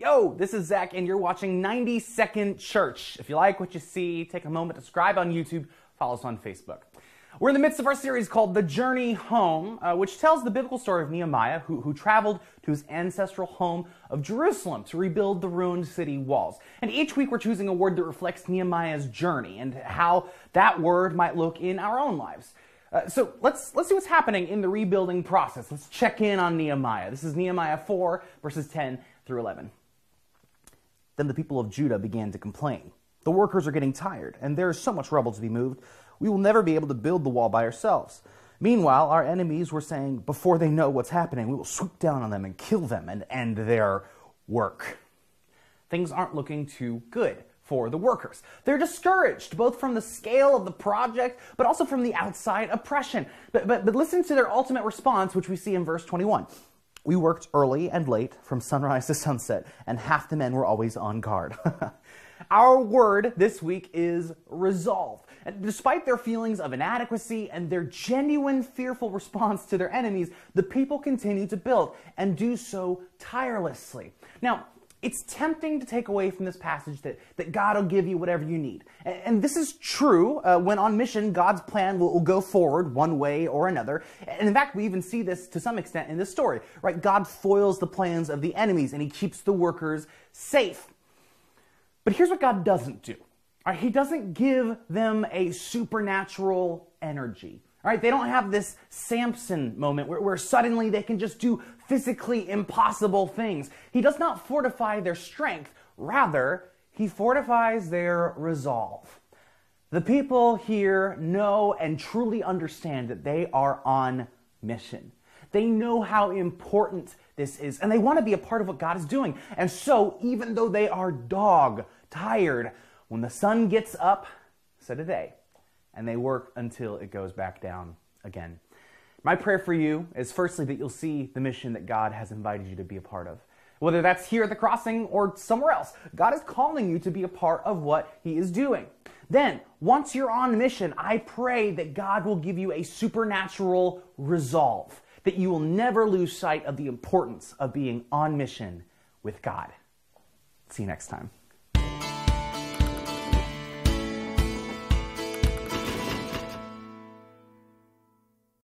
Yo, this is Zach, and you're watching 90-Second Church. If you like what you see, take a moment to subscribe on YouTube, follow us on Facebook. We're in the midst of our series called The Journey Home, which tells the biblical story of Nehemiah, who traveled to his ancestral home of Jerusalem to rebuild the ruined city walls. And each week we're choosing a word that reflects Nehemiah's journey and how that word might look in our own lives. So let's see what's happening in the rebuilding process. Let's check in on Nehemiah. This is Nehemiah 4, verses 10 through 11. Then the people of Judah began to complain. The workers are getting tired, and there is so much rubble to be moved. We will never be able to build the wall by ourselves. Meanwhile, our enemies were saying, before they know what's happening, we will swoop down on them and kill them and end their work. Things aren't looking too good for the workers. They're discouraged, both from the scale of the project, but also from the outside oppression. But listen to their ultimate response, which we see in verse 21. We worked early and late, from sunrise to sunset, and half the men were always on guard. Our word this week is resolve. And despite their feelings of inadequacy and their genuine fearful response to their enemies, the people continue to build and do so tirelessly. Now, it's tempting to take away from this passage that God will give you whatever you need. And this is true. When on mission, God's plan will go forward one way or another. And in fact, we even see this to some extent in this story, right? God foils the plans of the enemies and he keeps the workers safe. But here's what God doesn't do. All right? He doesn't give them a supernatural energy. All right? They don't have this Samson moment where suddenly they can just do physically impossible things. He does not fortify their strength. Rather, he fortifies their resolve. The people here know and truly understand that they are on mission. They know how important this is, and they want to be a part of what God is doing. And so, even though they are dog tired, when the sun gets up, so do they, and they work until it goes back down again. My prayer for you is firstly that you'll see the mission that God has invited you to be a part of. Whether that's here at the Crossing or somewhere else, God is calling you to be a part of what he is doing. Then, once you're on mission, I pray that God will give you a supernatural resolve, that you will never lose sight of the importance of being on mission with God. See you next time.